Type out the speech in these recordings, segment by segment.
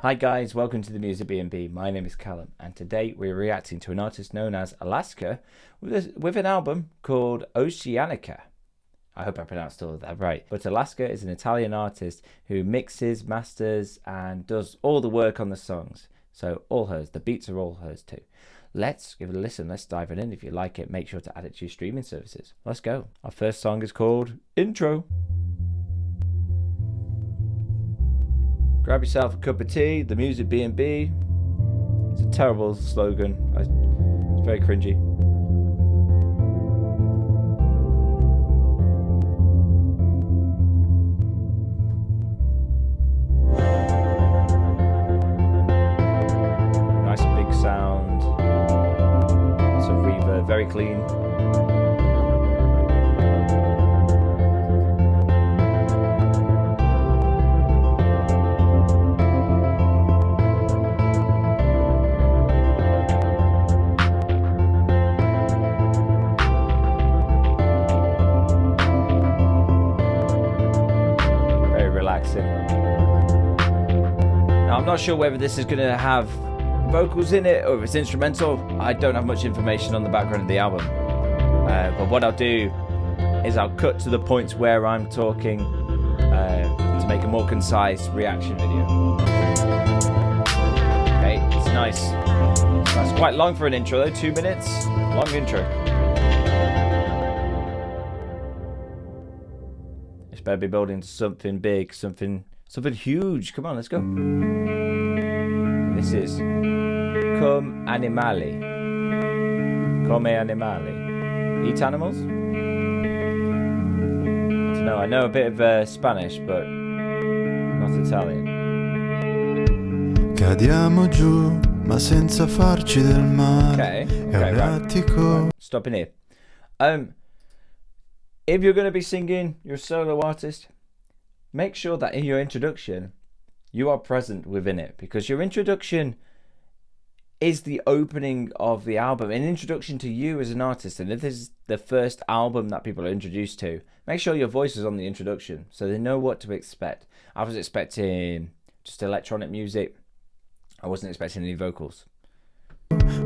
Hi guys, welcome to the Music B&B. My name is Callum, and today we're reacting to an artist known as Alaska with an album called Ociania. I hope I pronounced all of that right. But Alaska is an Italian artist who mixes, masters, and does all the work on the songs. So all hers. The beats are all hers too. Let's give it a listen. Let's dive it in. If you like it, make sure to add it to your streaming services. Let's go. Our first song is called Intro. Grab yourself a cup of tea, the Music B&B. It's a terrible slogan. It's very cringy. Nice big sound. Some reverb, very clean. Now, I'm not sure whether this is going to have vocals in it or if it's instrumental. I don't have much information on the background of the album. But what I'll do is I'll cut to the points where I'm talking to make a more concise reaction video. Okay, it's nice. That's quite long for an intro though, 2 minutes. Long intro. This better be building to something big, something huge. Come on, let's go. This is Come Animali. Come Animali. Eat animals? I don't know. I know a bit of Spanish, but not Italian. Cadiamo giù, ma senza farci del male. Okay, right. Stopping here. If you're going to be singing, you're a solo artist, make sure that in your introduction, you are present within it, because your introduction is the opening of the album, an introduction to you as an artist. And if this is the first album that people are introduced to, make sure your voice is on the introduction so they know what to expect. I was expecting just electronic music. I wasn't expecting any vocals.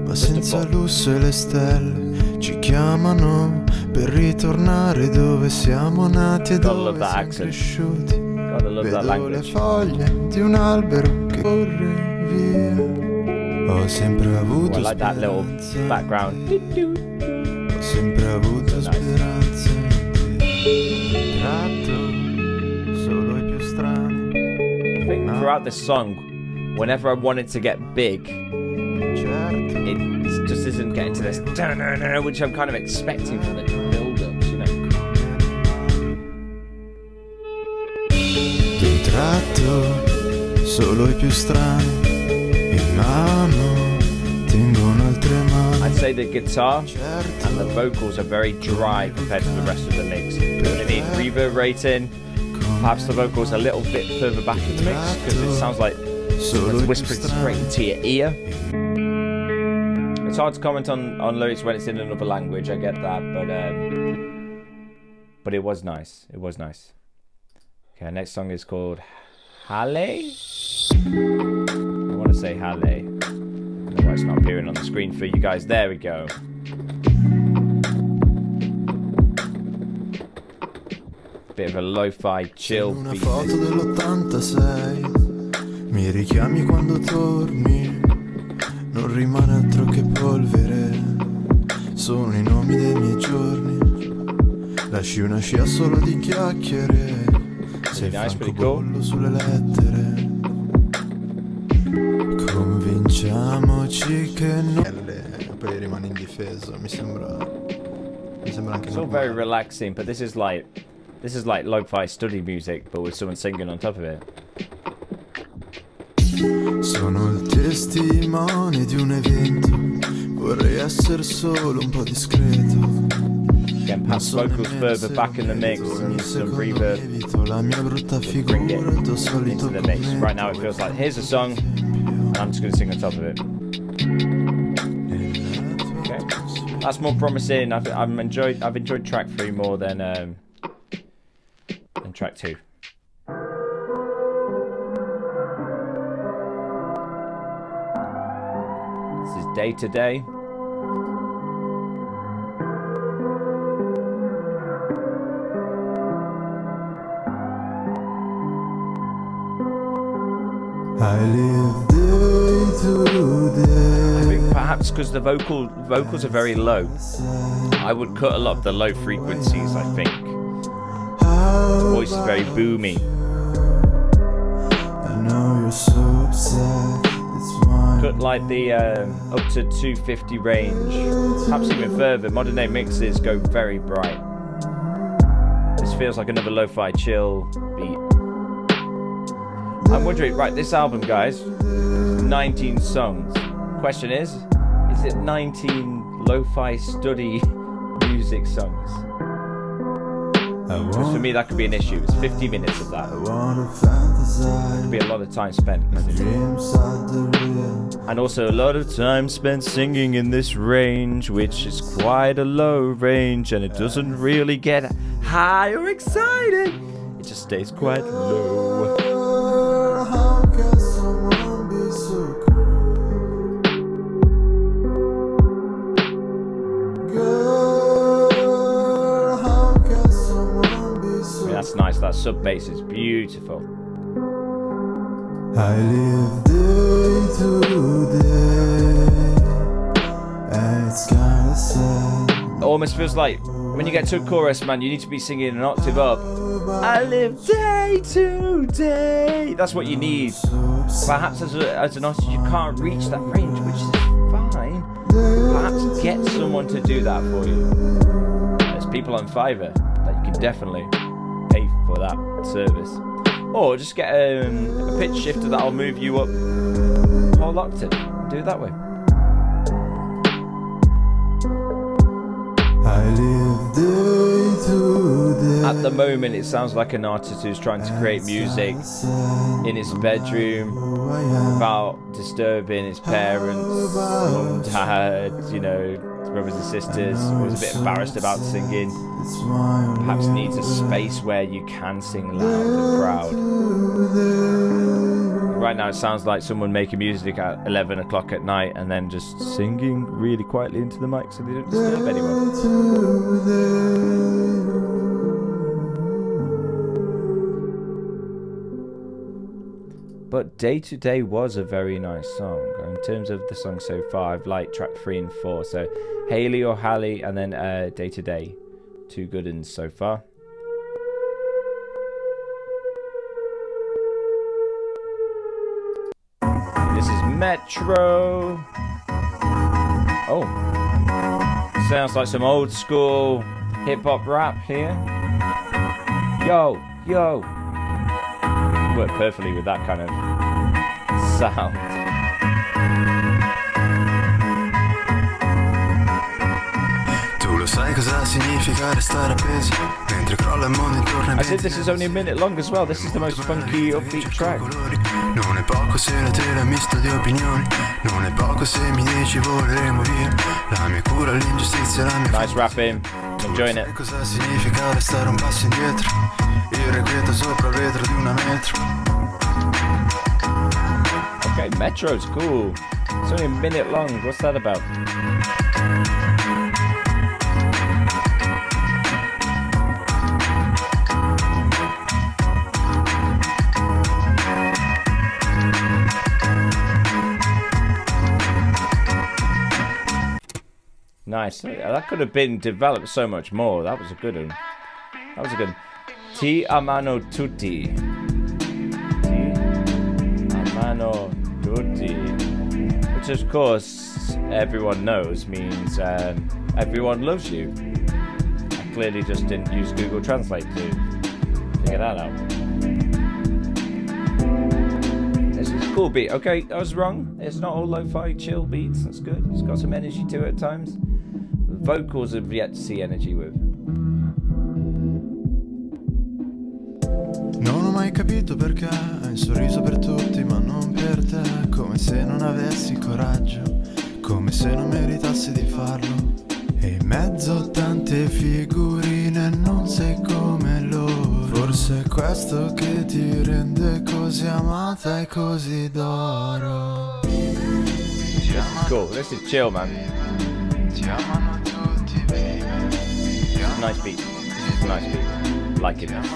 Ma senza lusso e le stelle ci chiamano per ritornare dove siamo nati e dove siamo cresciuti. Vedo le foglie di un albero che corre via. Ho sempre avuto speranza. Ho sempre avuto speranza in te. Tratto solo i più strani. I think throughout the song, whenever I want it to get big, it just isn't getting to this, which I'm kind of expecting from the build-ups, you know. D'un tratto solo i più strani in mano tengono altre mani. I'd say the guitar and the vocals are very dry compared to the rest of the mix. They need reverb rating, perhaps the vocals a little bit further back in the mix, because it sounds like it's whispering straight into your ear. It's hard to comment on lyrics when it's in another language, I get that, but it was nice. It was nice. Okay, next song is called Halle. I want to say Halle. I don't know why it's not appearing on the screen for you guys. There we go. Bit of a lo-fi chill beat. Una foto dell'86 mi richiami quando torni. Non rimane altro che polvere, sono i nomi dei miei giorni. Lasci una scia solo di chiacchiere, sei francobollo sulle lettere. Convinciamoci che poi rimane indifeso, mi sembra anche it's all very relaxing, but this is like lo-fi study music, but with someone singing on top of it. Sono il testimone di un evento, vorrei essere solo un po' discreto. Again, perhaps vocals further back in the mix and some reverb la mia brutta to bring it into the mix. Right now it feels like here's a song and I'm just going to sing on top of it. Okay, that's more promising. I've enjoyed track 3 more than track 2. Day to Day. I live day to day. I think perhaps because the vocals are very low, I would cut a lot of the low frequencies, I think. The voice is very boomy. I know you're so upset. It's mine. Cut like the up to 250 range, perhaps even further. Modern day mixes go very bright. This feels like another lo-fi chill beat. I'm wondering, right, this album, guys, 19 songs. Question is it 19 lo-fi study music songs? Because for me, that could be an issue. It's 50 minutes of that. It could be a lot of time spent. And also a lot of time spent singing in this range, which is quite a low range, and it doesn't really get high or exciting. It just stays quite low. How can someone be so cruel? Girl, how can someone be so I mean, that's nice. That sub bass is beautiful. I live day to day, and it's kinda sad. It almost feels like when you get to a chorus, man, you need to be singing an octave up. I live day to day. That's what you need. Perhaps as an artist, you can't reach that range, which is fine. Perhaps get someone to do that for you. There's people on Fiverr that you can definitely pay for that service. Or just get a pitch shifter that'll move you up a whole octave. Do it that way. I live day to day. At the moment, it sounds like an artist who's trying to create music in his bedroom without disturbing his parents, mum, dad, you know, brothers and sisters, who's a bit embarrassed about singing. Perhaps needs a space where you can sing loud and proud. Right now, it sounds like someone making music at 11 o'clock at night and then just singing really quietly into the mic so they don't disturb anyone. But Day to Day was a very nice song. In terms of the song so far, I've liked track 3 and 4. So Haley or Hallie and then Day to Day. 2 good ones so far. This is Metro. Oh. Sounds like some old school hip hop rap here. Yo, yo. Worked perfectly with that kind of sound. Sai cosa significa restare appesi mentre crolla il mondo intorno ai I said this is only a minute long as well. This is the most funky upbeat track. Non è poco se la tela è misto di opinioni. Non è poco se mi dici voleremo via. La mia cura, l'ingiustizia, la mia Nice rapping. Enjoying it. Cosa significa restare un passo indietro? Irrequieto sopra il vetro di una metro. Okay, Metro's cool. It's only a minute long. What's that about? Nice. That could have been developed so much more. That was a good one. That was a good one. Ti amano tutti. Ti amano tutti. Which of course everyone knows means everyone loves you. I clearly just didn't use Google Translate to figure that out. This is a cool beat. Okay, I was wrong. It's not all lo-fi chill beats. That's good. It's got some energy to it at times. Vocals I've yet to see energy with. Non ho mai capito perché hai un sorriso per tutti ma non per te. Come se non avessi coraggio, come se non meritassi di farlo. E in mezzo tante figurine non sei come loro. Forse è questo che ti rende così amata e così d'oro. This Cool, this is chill, man. Nice beat. This is a nice beat. Liking this.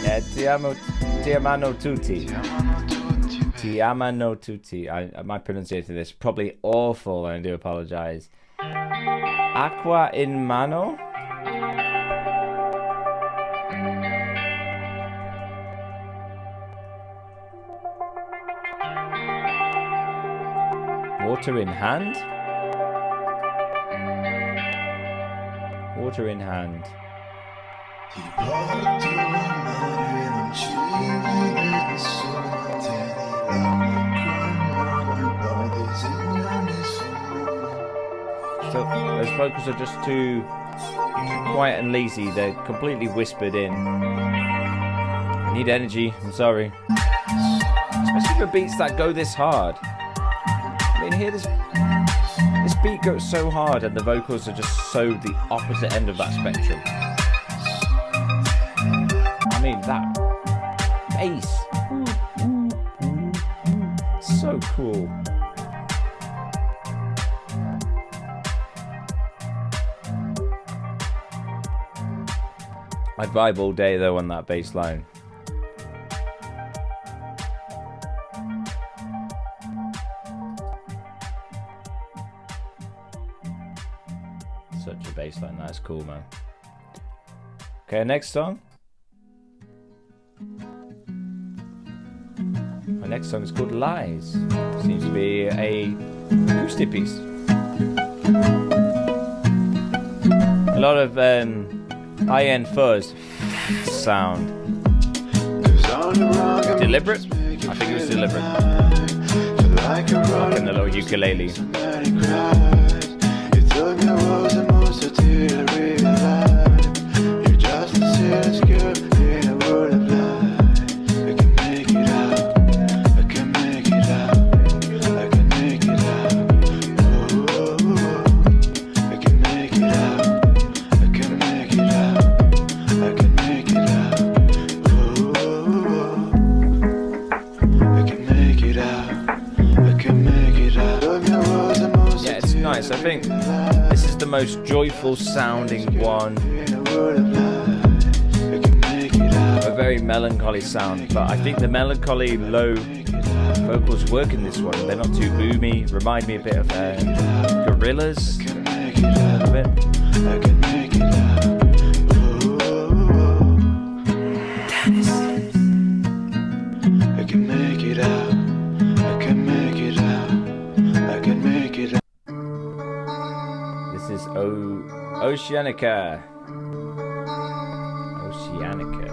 Yeah, ti amano tutti. Ti amano tutti. My pronunciation of this is probably awful, and I do apologise. Acqua in mano. Water in hand. Water in hand. So those vocals are just too quiet and lazy. They're completely whispered in. I need energy. I'm sorry. Especially for beats that go this hard. I mean, here this beat goes so hard, and the vocals are just so the opposite end of that spectrum. I mean, that bass. So cool. I'd vibe all day though on that bass line. Such a bass line, that's cool, man. Okay, next song. Our next song is called Lies. Seems to be a acoustic piece. A lot of high-end fuzz sound. Deliberate? I think it was deliberate. And the little ukulele. I think this is the most joyful sounding one. A very melancholy sound, but I think the melancholy low vocals work in this one. They're not too boomy. Remind me a bit of Gorillas. A bit. I can make it out. I can make it out. I can make it out. This is Ocianica. Ocianica.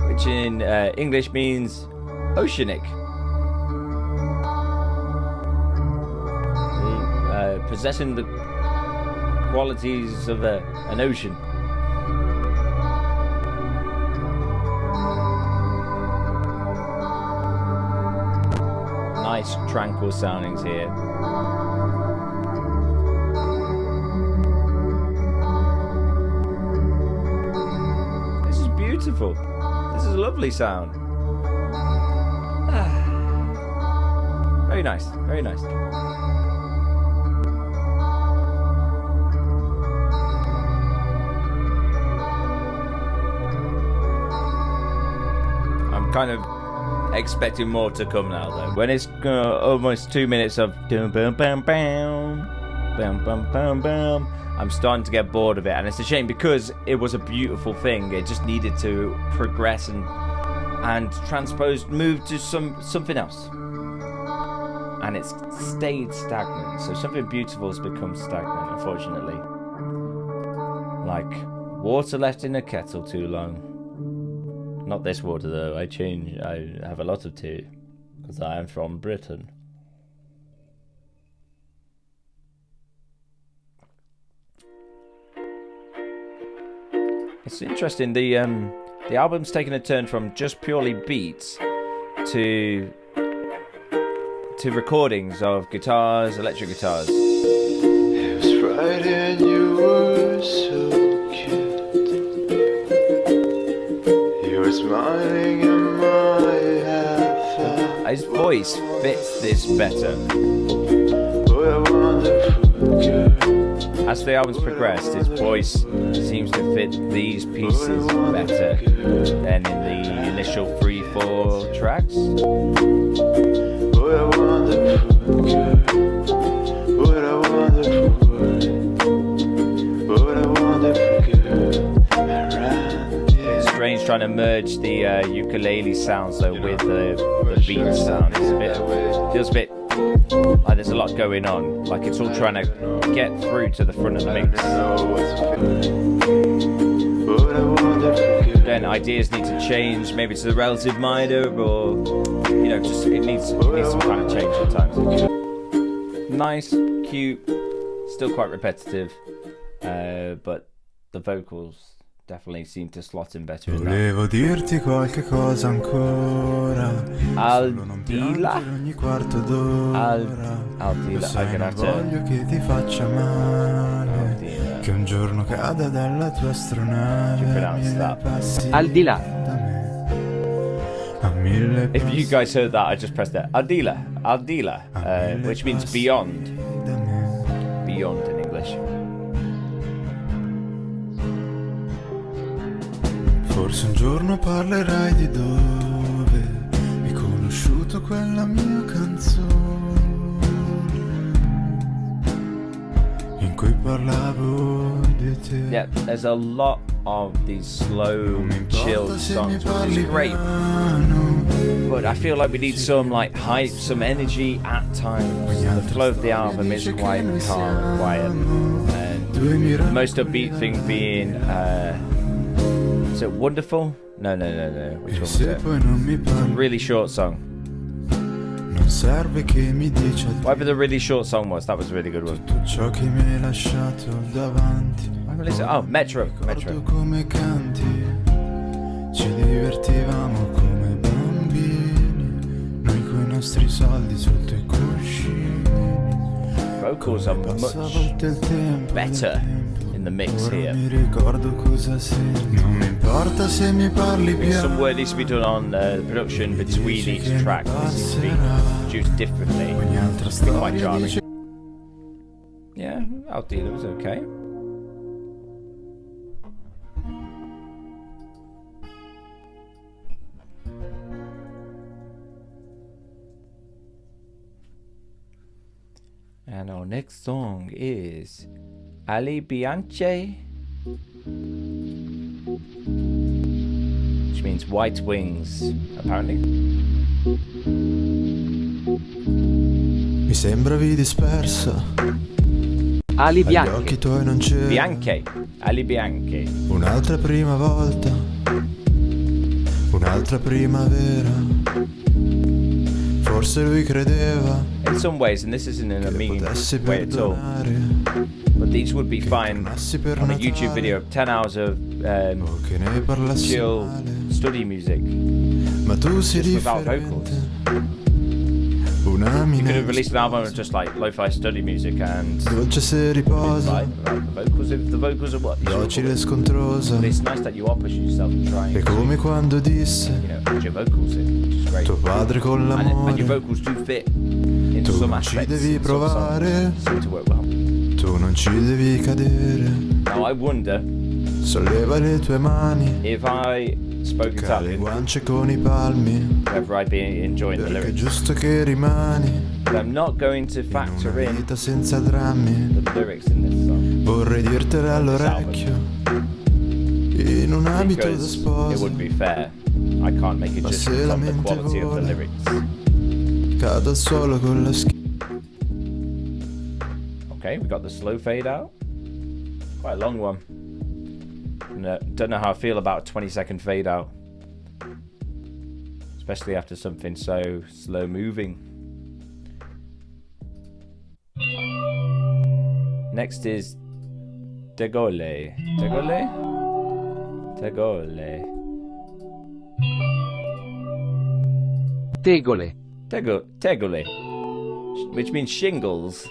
Which in English means oceanic. Possessing the qualities of an ocean. Nice tranquil soundings here. This is beautiful. This is a lovely sound. Very nice, very nice. I'm kind of expecting more to come now though. When it's almost 2 minutes of bam bam bam bam bam bam bam, I'm starting to get bored of it, and it's a shame because it was a beautiful thing. It just needed to progress and transpose, move to something else, and it's stayed stagnant. So something beautiful has become stagnant, unfortunately. Like water left in a kettle too long. Not this water though. I have a lot of tea because I am from Britain. It's interesting. The album's taken a turn from just purely beats to recordings of guitars, electric guitars. It was Friday and you were so cute. You were smiling and my head felt. His voice fits this better. What a wonderful girl. As the albums progressed, his voice seems to fit these pieces better than in the initial 3-4 tracks. What a wonderful girl. What a wonderful world. What a wonderful girl. It's strange trying to merge the ukulele sounds though with the beat sound. It's feels a bit like there's a lot going on. Like it's all trying to get through to the front of the mix. Then ideas need to change. Maybe it's the relative minor, or just it needs some kind of change sometimes. Nice, cute, still quite repetitive, but the vocals definitely seem to slot in better in that. Volevo dirti qualche cosa ancora. Al di là. Ogni quarto d'ora. Al di là. I'm gonna have to. Voglio che ti faccia male. Che un giorno cada dalla tua astronave. Al di là. If you guys heard that, I just pressed that. Al di là. Al di là. Which means beyond. Beyond in English. Forse un giorno parlerai di dove hai conosciuto quella mia canzone in cui parlavo di te. Yeah, there's a lot of these slow, chill songs, which is great. But I feel like we need some hype, some energy at times. The flow of the album is quite calm and quiet. And the most upbeat thing being is it Wonderful? No. Which one was it? Really short song. Whatever the really short song was, that was a really good one. Oh, Metro. Ci divertivamo come bambini, noi coi nostri soldi sotto i cuscini. Vocals are much better in the mix here. Non mi ricordo cosa senti. Non mi importa se mi parli piano. Some work needs to be done on the production between each track. This needs to be produced differently. It's quite jarring. Yeah, I'll deal. It was okay. And our next song is Ali Bianche, which means white wings, apparently. Mi sembravi dispersa. Ali Bianche. Agli occhi tuoi non c'era. Bianche. Ali Bianche. Un'altra prima volta. Un'altra primavera. Forse lui credeva. In some ways, and this isn't in a mean way at all, but these would be fine on a YouTube video of 10 hours of chill study music, just without vocals. You could have released an album of just lo-fi study music and dolce se riposa. The vocals, if the vocals are what docile scontrosa. But it's nice that you are pushing yourself and trying E come quando disse add your vocals in, which is great. tuo padre con l'amore. And your vocals do fit into some aspects. Devi provare. Seem to work well. Tu non ci devi cadere. Now I wonder, solleva le tue mani, if I spoke le Italian, guance con I palmi, whether I'd be enjoying the perché è lyrics. giusto che rimani But I'm not going to factor una in vita senza drammi. the lyrics in this song Vorrei dirtele all'orecchio in un abito da because it sposa. wouldn't be fair. I can't make a judgment on the quality of the lyrics. Cado al suolo con la schiena. Okay, we got the slow fade out. Quite a long one. No, don't know how I feel about a 20-second fade out, especially after something so slow moving. Next is Tegole. Tegole. Tegole, which means shingles.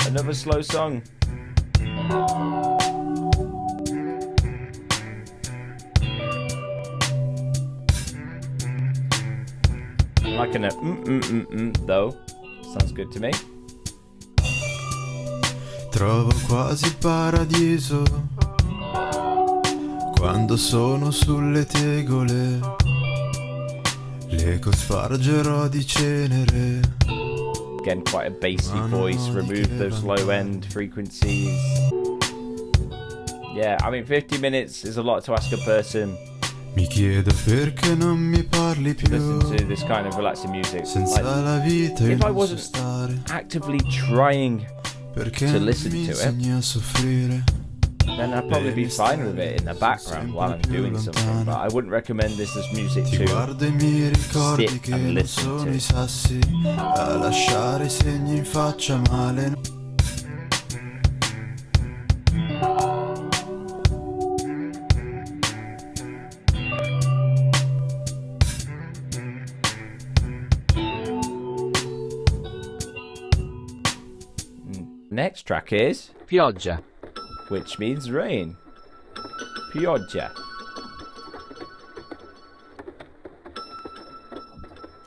Another slow song. I'm liking it. Though. Sounds good to me. Trovo quasi il paradiso quando sono sulle tegole, le cospargerò di cenere. Again, quite a bassy voice. Remove those low end frequencies. Yeah, I mean, 50 minutes is a lot to ask a person. Mi chiedo perché non mi parli più. Listen to this kind of relaxing music. Senza la vita If I il wasn't stare, actively trying perché to listen mi to it, insegni a soffrire. then I'd probably be fine with it in the background while I'm doing something. But I wouldn't recommend this as music Ti to guardo i miei ricordi sit che and non listen sono i to. sassi a lasciare i segni in faccia male. Next track is, Pioggia. which means rain. Pioggia.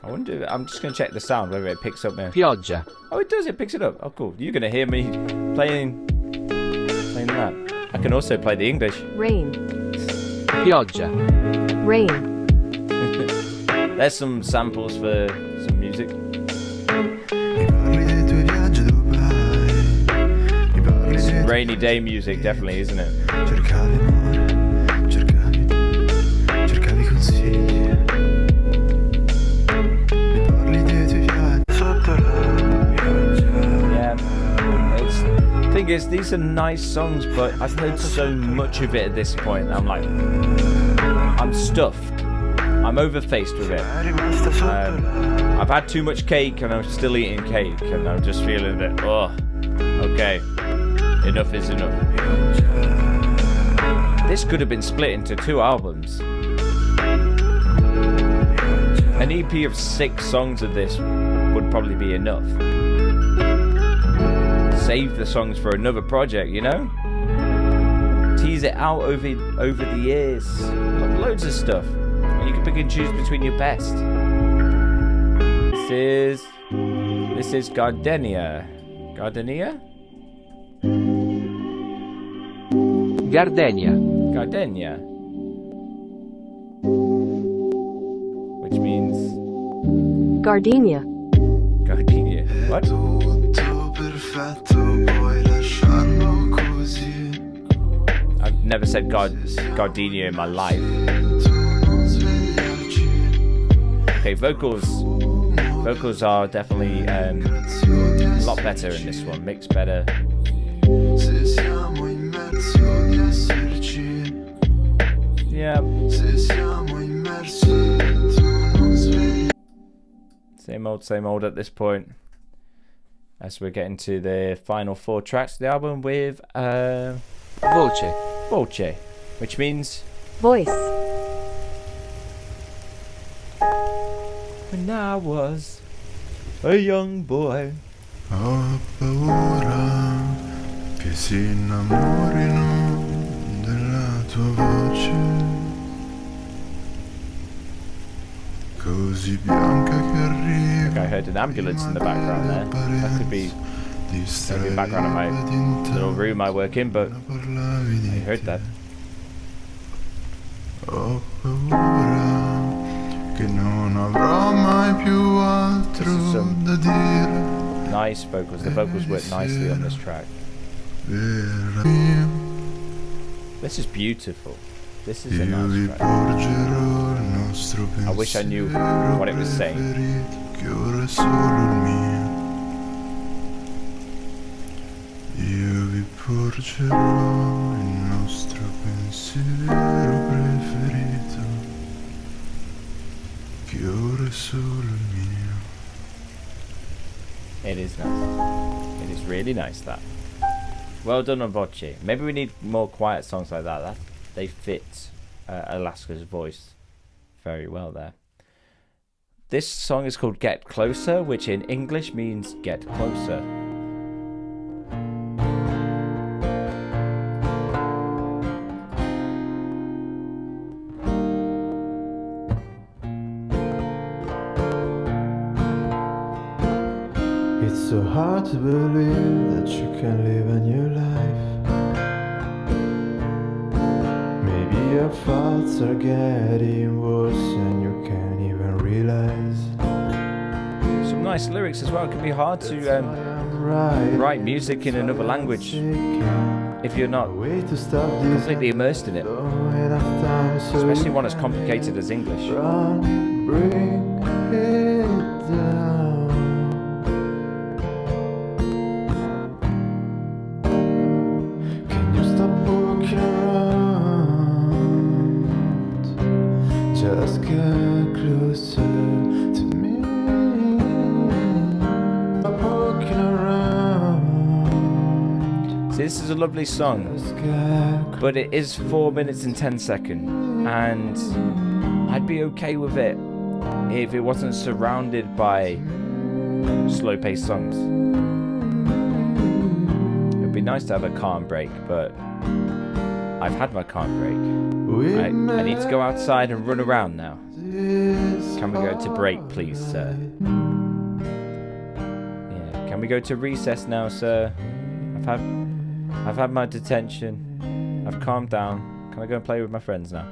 I wonder. I'm just gonna check the sound whether it picks up. Pioggia. Oh, it does. It picks it up. Oh, cool. You're gonna hear me playing that. I can also play the English. Rain. Pioggia. Rain. There's some samples for some music. Mi parli dei tuoi viaggi a Dubai, mi parli dei tuoi Rainy day music, definitely, isn't it? cercavi amore, cercavi consigli. Mi parli dei tuoi viaggi sotto la pioggia. Yeah. Thing is, these are nice songs, but I've heard so much of it at this point. I'm like, I'm stuffed. I'm overfaced with it. I've had too much cake and I'm still eating cake, and I'm just feeling that, oh, okay, enough is enough. This could have been split into 2 albums. An EP of 6 songs of this would probably be enough. Save the songs for another project, you know? Tease it out over the years. Got loads of stuff. And you can pick and choose between your best. This is Gardenia. Gardenia? Gardenia. Gardenia. Which means Gardenia. Gardenia. What? Tutto perfetto, puoi lasciarlo così. I've never said Gardenia in my life. Tu non svegliarci. Okay, vocals are definitely a lot better in this one, mixed better. Se siamo in mezzo di esserci, Yeah, se siamo immersi, tu non svegli. same old at this point. As we're getting to the final 4 tracks of the album with Voce. Voce, which means Voice. when I was a young boy. Ho paura che si innamorino della tua voce, così bianca che arriva. I heard an ambulance in the background there. That could be maybe the background of my little room I work in, but I heard that. Ho paura che non avrò mai più altro This is some- da dire. Nice vocals. The vocals work nicely on this track. Vera mia, This is beautiful. This is a io vi nice track. porgerò il nostro pensiero I wish I knew what it was saying. preferito, che ora è solo il mio. Io vi porgerò il nostro pensiero preferito, che ora è solo il mio. It is nice. It is really nice, that. Well done on Voce. Maybe we need more quiet songs like that. They fit Alaska's voice very well there. This song is called Get Closer, which in English means get closer. It's so hard to believe that you can live a new life. Maybe your thoughts are getting worse and you can't even realize. Some nice lyrics as well. It can be hard to write music in another language if you're not completely immersed in it, especially one as complicated as English. Bring it down. Can you stop walking around? Just get closer to me. Stop walking around. See, this is a lovely song, Just get but it is 4 minutes and 10 seconds, and I'd be okay with it if it wasn't surrounded by slow-paced songs. It'd be nice to have a calm break, but I've had my calm break. I need to go outside and run around now. Can we go to break, please, sir? Yeah, can we go to recess now, sir? I've had my detention. I've calmed down. Can I go and play with my friends now?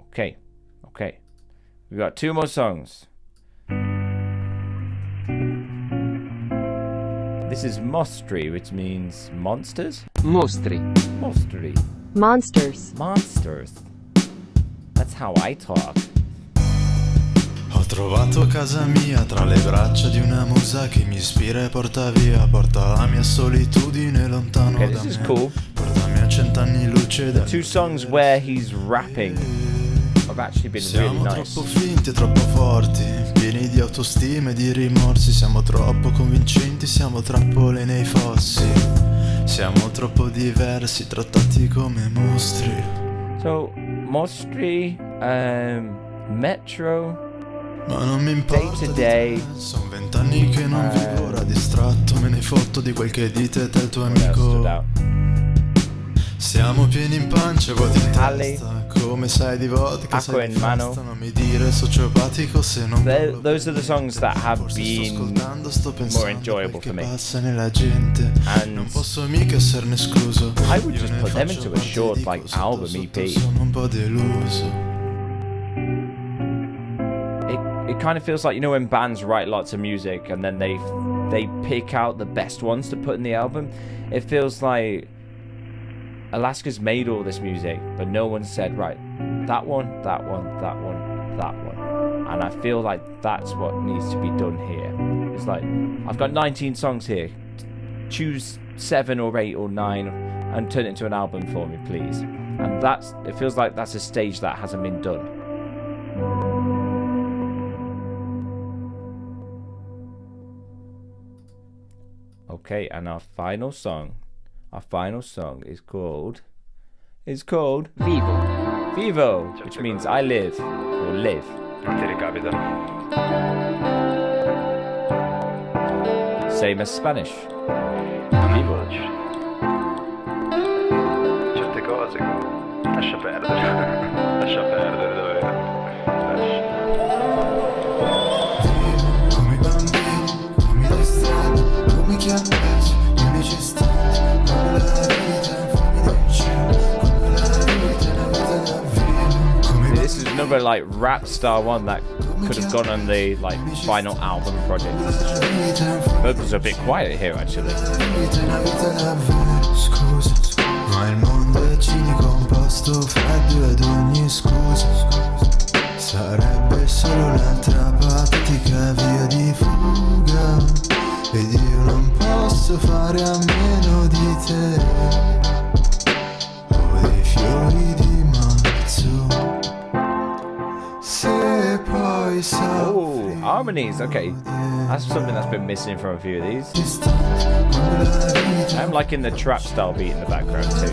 Okay. We've got 2 more songs. This is Mostri, which means monsters? Mostri. Mostri. Monsters. Monsters. That's how I talk. Ho trovato casa mia tra le braccia di una musa che mi ispira e porta via, porta la mia solitudine lontano Okay, da this is me. cool. Portami a 100 anni luce da 2 songs where he's rapping have actually been really Siamo nice. troppo finti e troppo forti, pieni di autostima e di rimorsi. Siamo troppo convincenti, siamo trappole nei fossi. Siamo troppo diversi, trattati come mostri. So, Mostri, Metro, Ma non mi importa to day. Sono 20 anni che non vivo ora distratto. Me ne fotto di quel che dite te il tuo what else stood amico. out? Siamo pieni in pancia, vuoti in Ali. testa. Come sai di vodka, Acqua sai di in mano. festa. Non mi dire sociopatico se non parlo Those are the songs that have Forse sto been ascoltando, sto pensando more enjoyable quel for che me. passa nella gente. And Non posso mica esserne escluso. I would Io just ne put them faccio into a parte, short, dico, like, sotto, album sotto EP. Sono un po' deluso. it kind of feels like, you know, when bands write lots of music and then they pick out the best ones to put in the album. It feels like Alaska's made all this music, but no one said, right, that one, that one, that one, that one. And I feel like that's what needs to be done here. It's like, I've got 19 songs here. Choose 7 or 8 or 9 and turn it into an album for me, please. And it feels like that's a stage that hasn't been done. Okay, and our final song is called Vivo. Vivo, which means I live or live. Ti ricapita. Same as Spanish. Vivo. Certe cose lascia perdere. Lascia perdere davvero. Come bambini, come di strada, come chi ha perso gli unici istanti, come la vita, come del cielo, come la vita, la vita davvero. This is another like rap star one that could have gone on the like final album project. Vocals are a bit quiet here actually. Scusa, ma il mondo è cinico, un posto freddo ed ogni scusa sarebbe solo un'altra patetica via di fuga. Ed io non posso fare a meno di te. Ho dei fiori di marzo. Se poi Oh, our harmonies. Okay, that's something that's been missing from a few of these. I'm liking the trap style beat in the background too.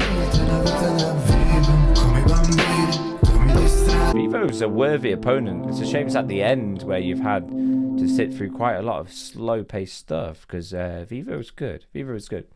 Vivo's a worthy opponent. It's a shame it's at the end where you've had to sit through quite a lot of slow-paced stuff, because Vivo's good. Vivo is good.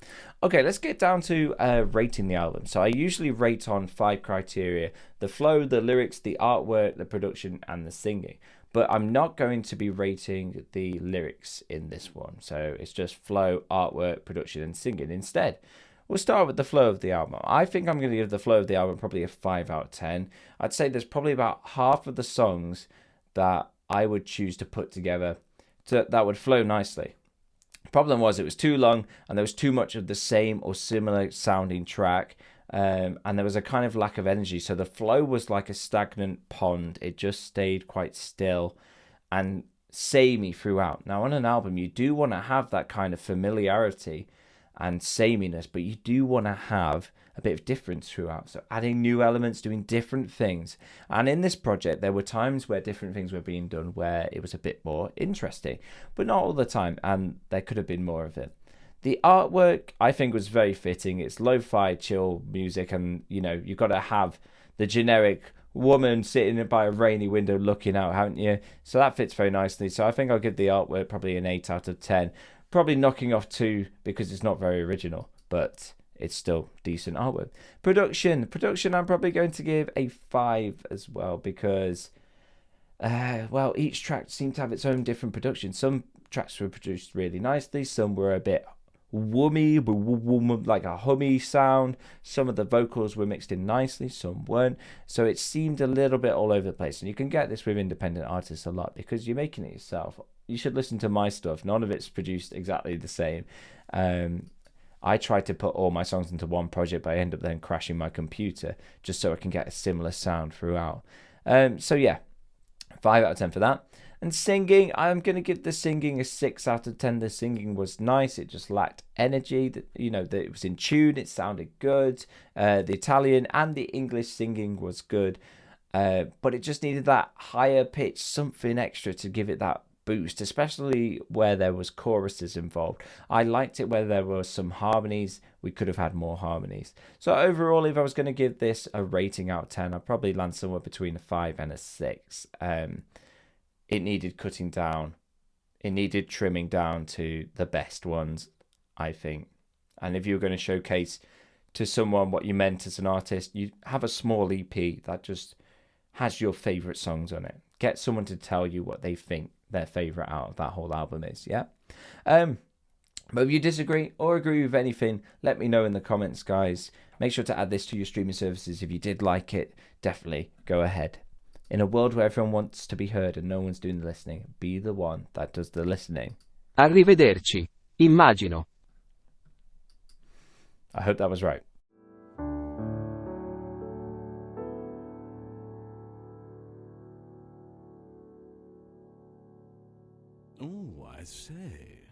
Okay, let's get down to rating the album. So I usually rate on 5 criteria: the flow, the lyrics, the artwork, the production, and the singing. But I'm not going to be rating the lyrics in this one. So it's just flow, artwork, production, and singing instead. We'll start with the flow of the album. I think I'm going to give the flow of the album probably a 5 out of 10. I'd say there's probably about half of the songs that I would choose to put together that would flow nicely. Problem was it was too long and there was too much of the same or similar sounding track, and there was a kind of lack of energy. So the flow was like a stagnant pond. It just stayed quite still and samey throughout. Now on an album you do want to have that kind of familiarity and sameness, but you do want to have a bit of difference throughout, so adding new elements, doing different things. And in this project there were times where different things were being done where it was a bit more interesting, but not all the time, and there could have been more of it. The artwork I think was very fitting. It's lo-fi chill music, and you know, you've got to have the generic woman sitting by a rainy window looking out, haven't you? So that fits very nicely. So I think I'll give the artwork probably an 8 out of 10, probably knocking off 2 because it's not very original, but it's still decent artwork. Production I'm probably going to give a 5 as well, because well, each track seemed to have its own different production. Some tracks were produced really nicely, some were a bit woomy, like a hummy sound. Some of the vocals were mixed in nicely, some weren't. So it seemed a little bit all over the place, and you can get this with independent artists a lot because you're making it yourself. You should listen to my stuff. None of it's produced exactly the same. I tried to put all my songs into one project, but I end up then crashing my computer just so I can get a similar sound throughout. So yeah, 5 out of 10 for that. And singing, I'm going to give the singing a 6 out of 10. The singing was nice. It just lacked energy. That it was in tune. It sounded good. The Italian and the English singing was good. But it just needed that higher pitch, something extra to give it that boost, especially where there was choruses involved. I liked it where there were some harmonies. We could have had more harmonies. So overall, if I was going to give this a rating out of 10, I'd probably land somewhere between a 5 and a 6. It needed cutting down. It needed trimming down to the best ones, I think. And if you're going to showcase to someone what you meant as an artist, you have a small EP that just has your favorite songs on it. Get someone to tell you what they think their favorite out of that whole album is. Yeah. But if you disagree or agree with anything, let me know in the comments, guys. Make sure to add this to your streaming services. If you did like it, definitely go ahead. In a world where everyone wants to be heard and no one's doing the listening, be the one that does the listening. Arrivederci. Immagino. I hope that was right. Oh, I say.